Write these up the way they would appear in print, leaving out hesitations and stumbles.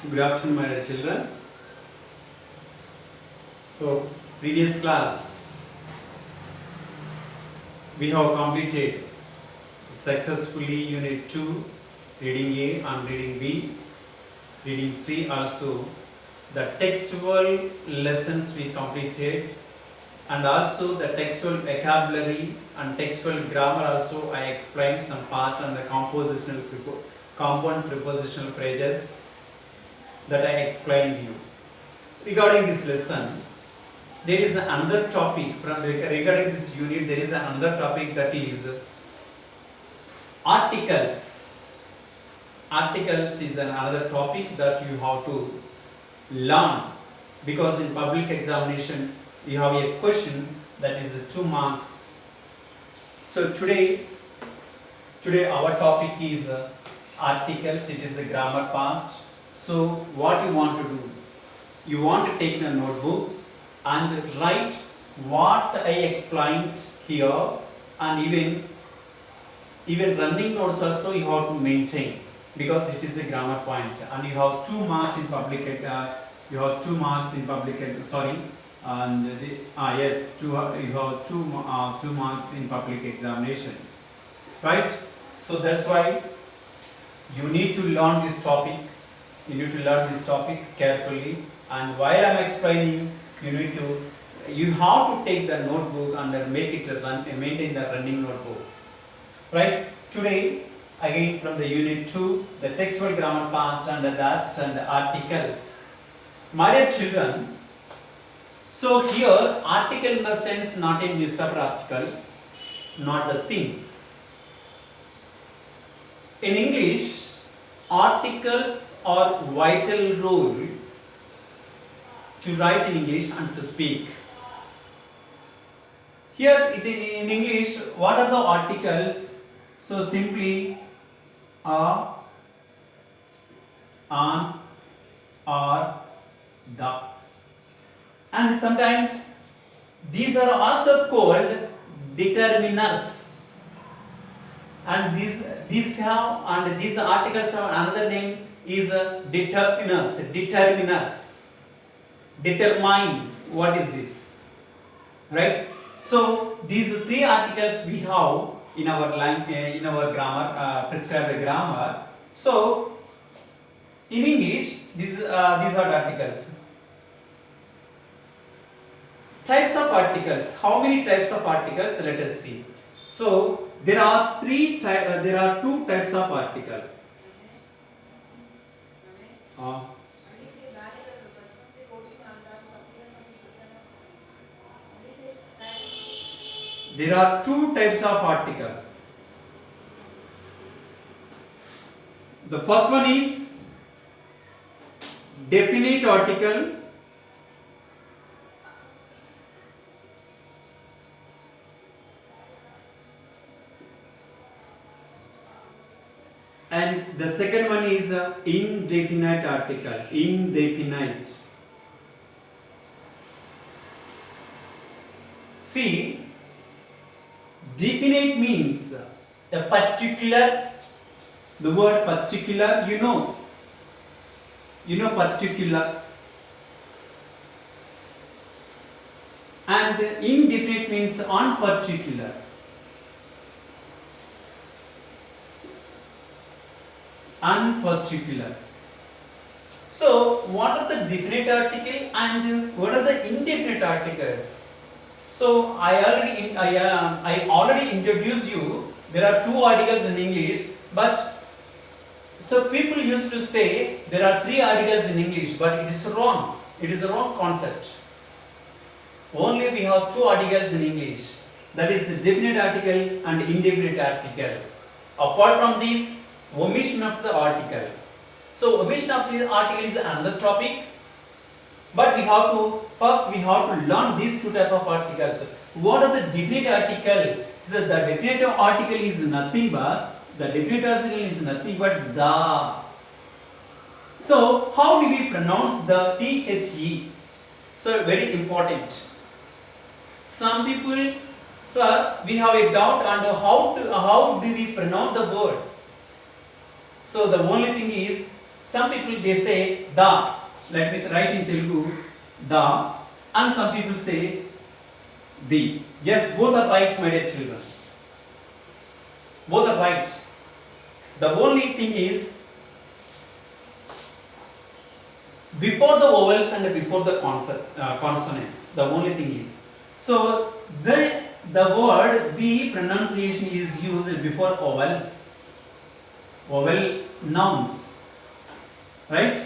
Good afternoon, my dear children. So, previous class we have completed successfully Unit 2, Reading A and Reading B, Reading C also. The textual lessons we completed, and also the textual vocabulary and textual grammar also I explained some part on the compound prepositional phrases that I explained you. Regarding this lesson, there is another topic regarding this unit. There is another topic, that is articles. Articles is another topic that you have to learn, because in public examination you have a question that is 2 marks. So today our topic is articles. It is a grammar part. So what you want to do? You want to take a notebook and write what I explained here, and even running notes also you have to maintain, because it is a grammar point, and you have 2 marks in public. You have 2 marks in public. Sorry, and yes, you have 2 marks in public examination, right? So that's why you need to learn this topic. You need to learn this topic carefully, and while I am explaining, you have to take the notebook and maintain the running notebook, right? Today again from the Unit 2, the textual grammar part and the that's and the articles. My dear children, so here article in the sense not a newspaper article, not the things. In English, articles are vital role to write in English and to speak. Here in English, what are the articles? So simply a, an, or, the. And sometimes these are also called determiners. And these articles have another name is determiners. Determine, what is this, right? So these 3 articles we have in our grammar, prescribed grammar. So in English, these are the articles. Types of articles. How many types of articles? Let us see. So there are 2 types of article. There are 2 types of articles. The first one is definite article, and the second one is indefinite article. Indefinite. See, definite means a particular. The word particular, you know particular. And indefinite means unparticular. Unparticular. So what are the definite article and what are the indefinite articles? So I already introduced you. There are 2 articles in English, but so people used to say there are 3 articles in English, but it is wrong. It is a wrong concept. Only we have 2 articles in English. That is definite article and indefinite article. Apart from this, omission of the article. So omission of the article is another topic. But first we have to learn these 2 types of articles. What are the definite article? So the definite article is nothing but the. So how do we pronounce the THE? So very important. Some people, sir, we have a doubt on how do we pronounce the word. So the only thing is, Some people they say the. Let me write in Telugu the, and some people say the. Yes, both are right, my dear children. Both are right. The only thing is before the vowels and before the consonants. The only thing is, so the word the pronunciation is used before vowels, vowel nouns, right?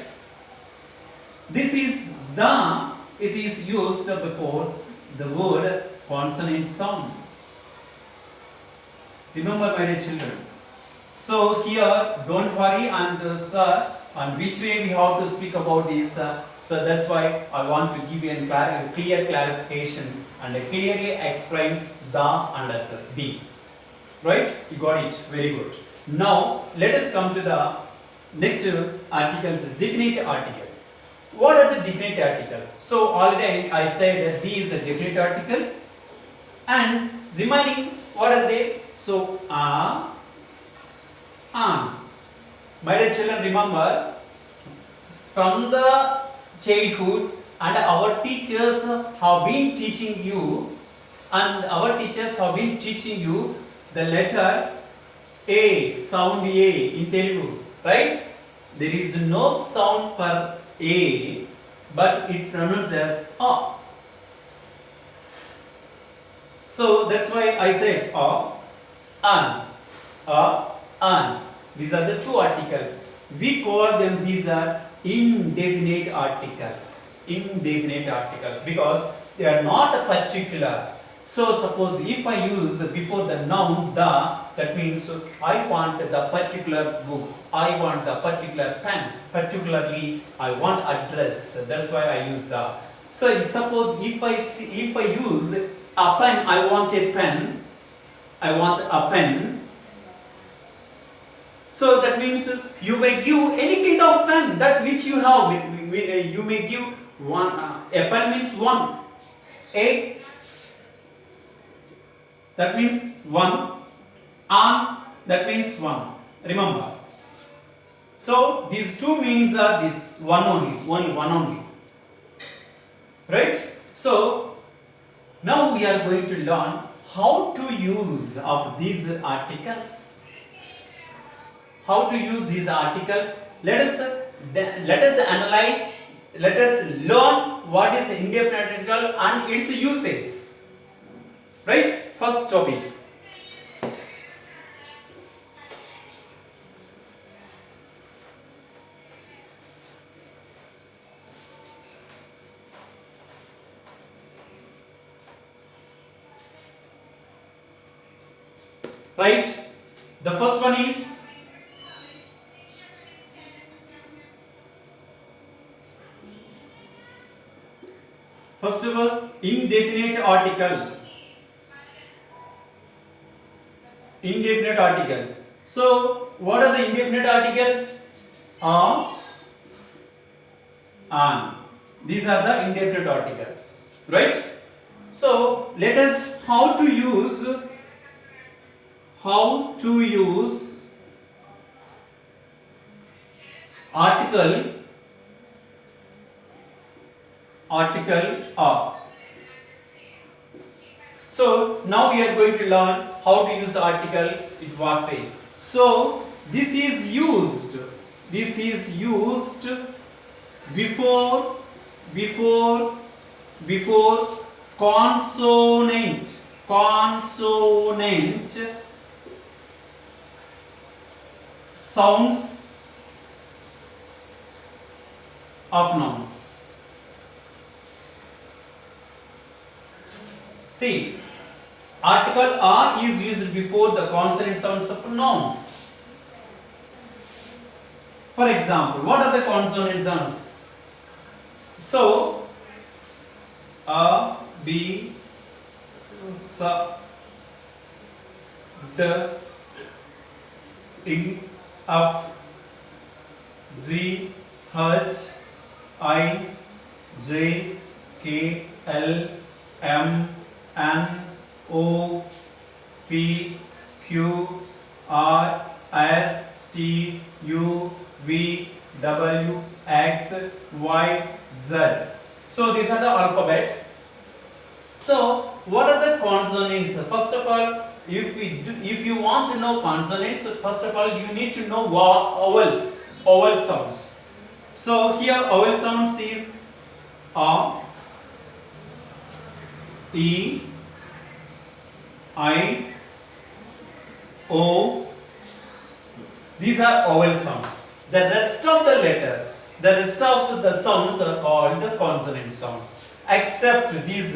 This is the, it is used before the word consonant sound. Remember, my dear children. So here, don't worry, and sir, on which way we have to speak about this. So that's why I want to give you a clear clarification and clearly explain the and the. Right? You got it. Very good. Now let us come to the next articles, definite article. What are the definite article? So already I said that the is the definite article, and remaining what are they? So my dear children, remember from the childhood, and our teachers have been teaching you, the letter A, sound A in Telugu, right? There is no sound for A, but it pronounced as A. So that's why I said A, an. These are the two articles. We call them, these are indefinite articles. Indefinite articles because they are not particular. So suppose if I use before the noun the, that means I want the particular book, I want the particular pen, particularly I want address. That's why I use the. So suppose if I use a pen, I want a pen, I want a pen. So that means you may give any kind of pen, that which you have. You may give one. A pen means one. A. That means one. An. That means one. Remember. So these two meanings are this one only. Only one only. Right? So now we are going to learn how to use of these articles. How to use these articles? Let us analyze. Let us learn what is indefinite article and its uses. Right? First topic. Right? The first one is first of all, indefinite articles. Indefinite articles. So, what are the indefinite articles? An. These are the indefinite articles. Right? So, let us how to use article a. So now we are going to learn how to use the article in what way. So this is used before consonant sounds of nouns. See, article a is used before the consonant sounds of nouns. For example, what are the consonant sounds? So, a, b, s, d, I, F, G, H, I, J, K, L, M, N, O, P, Q, R, S, T, U, V, W, X, Y, Z. So these are the alphabets. So what are the consonants? First of all, if you want to know consonants, first of all you need to know vowels, vowel sounds. So here vowel sounds is A, E, I, O. These are vowel sounds. The rest of the letters, the rest of the sounds are called consonant sounds. Except these,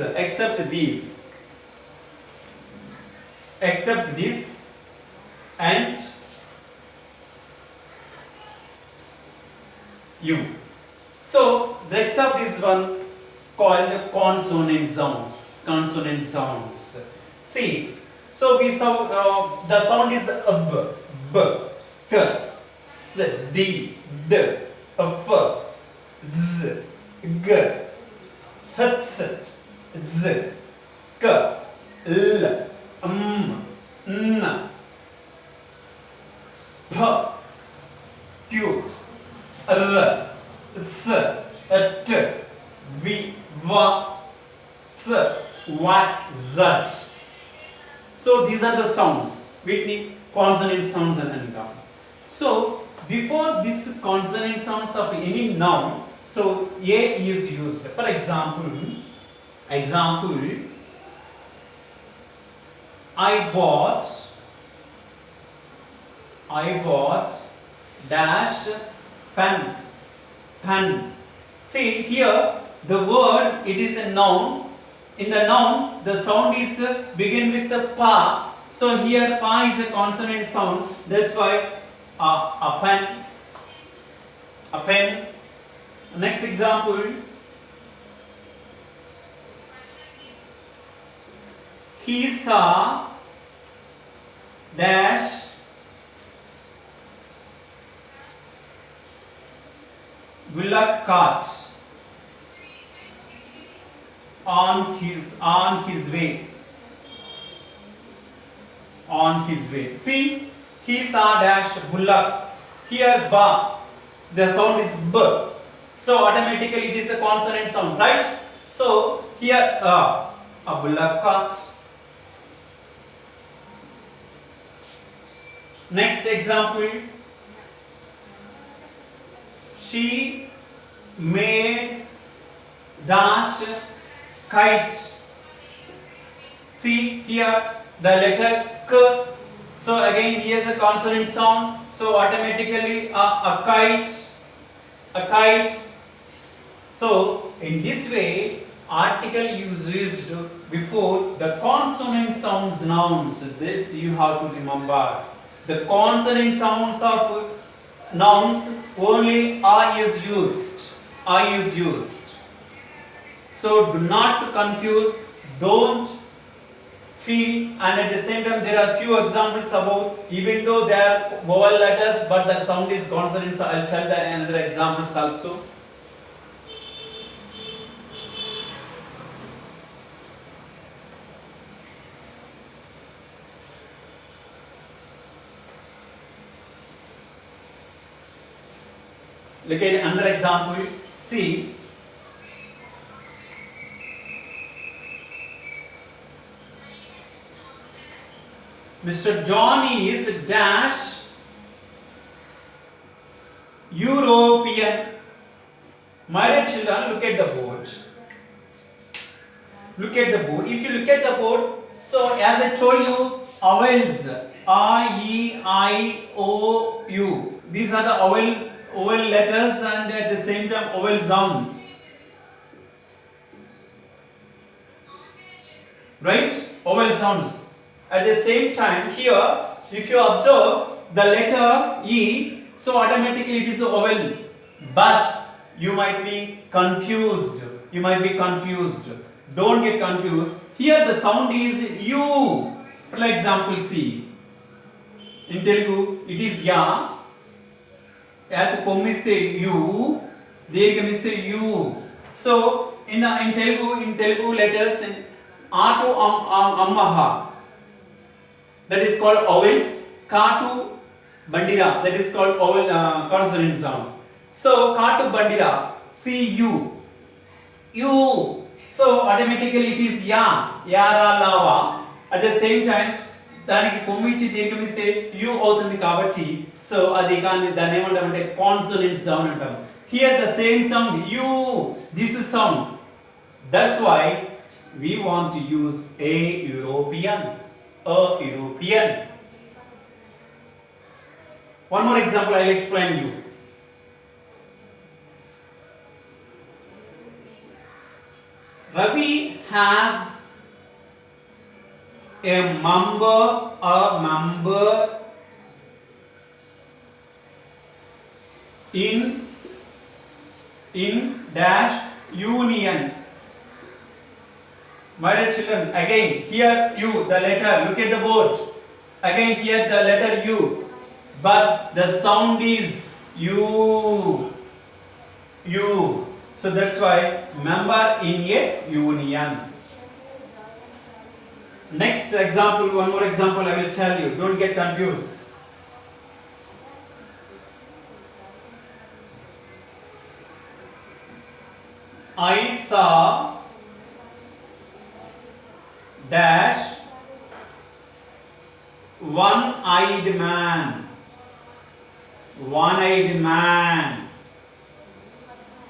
and U. So the rest of this one called consonant sounds. Consonant sounds. See, so we saw the sound is b, k, s, d, f, z, g, h, z, k, l, n, p, q, r, s, t, v, w, z, y, z. So these are the sounds, Whitney, consonant sounds and noun. So before this consonant sounds of any noun, so A is used. For example, I bought dash pen. See here the word, it is a noun. In the noun, the sound is begin with the pa. So here pa is a consonant sound. That's why a pen. Next example. He saw dash bullock cart on his way. See, he saw dash bullock. Here ba, the sound is b. So automatically it is a consonant sound, right? So here a bullock cart. Next example. She made dash kite. See here the letter k. So again here is a consonant sound. So automatically a kite. So in this way, article is used before the consonant sounds nouns. This you have to remember. The consonant sounds of nouns only I is used. So do not confuse, don't feel, and at the same time there are few examples about, even though they are vowel letters but the sound is consonants. I will tell another examples also. Look at another example. See, Mr. Johnny is dash European. My dear children, look at the board. If you look at the board, so as I told you, vowels A, E, I, O, U. These are the vowel letters and at the same time vowel sound. Right? Vowel sounds. At the same time here, if you observe the letter E, so automatically it is a vowel. But you might be confused. Don't get confused. Here the sound is U. For example, see. In Telugu, it is Ya. Yaku pommiste U. Dirghamiste U. So in Telugu letters, A to Ammaha. That is called vowels. Ka to Bandira. That is called vowel consonant sounds. So Katu Bandira, see you. You. So automatically it is ya. Yara lava. At the same time, దానికి కొమ్మిచ్చి దీర్ఘమిస్తే you అవుతుంది కాబట్టి so అది కానీ దాన్ని ఏమంటామంటే consonant sound అంటాం. Here the same sound U, this is sound. That's why we want to use a European. One more example I will explain you. Ravi has a member in dash union. My dear children, again here you, the letter, look at the board. Again here the letter U, but the sound is U. So that's why member in a union. Next example, one more example I will tell you. Don't get confused. I saw dash one-eyed man.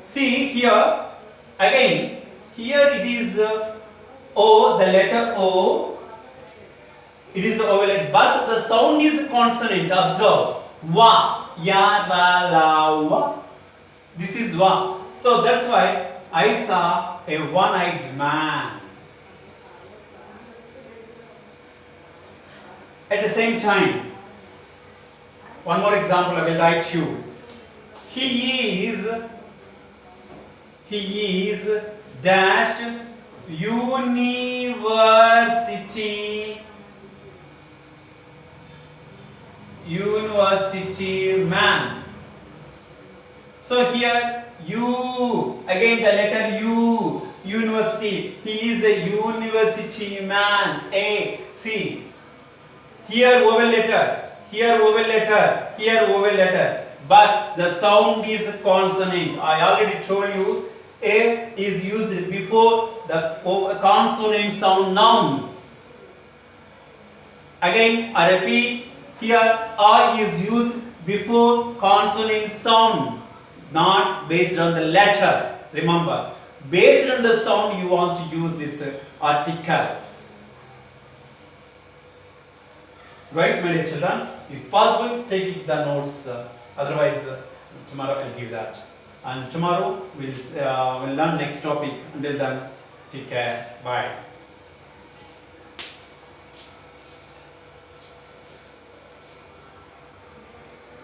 See here, again, here it is O, the letter O. It is ovalent, but the sound is consonant. Observe. Wa, ya, ra, la, wa. This is wa. So that's why I saw a one-eyed man. At the same time, one more example I will write you. He is dash university man. So here U, again the letter U, university. He is a university man. A, see. Here vowel letter, here vowel letter, here vowel letter. But the sound is consonant. I already told you A is used before the consonant sound nouns. Again, I repeat, here A is used before consonant sound, not based on the letter. Remember, based on the sound you want to use this articles. Right, my dear children? If possible, take the notes. Otherwise, tomorrow I'll give that. And tomorrow we'll learn next topic. Until then, take care. Bye.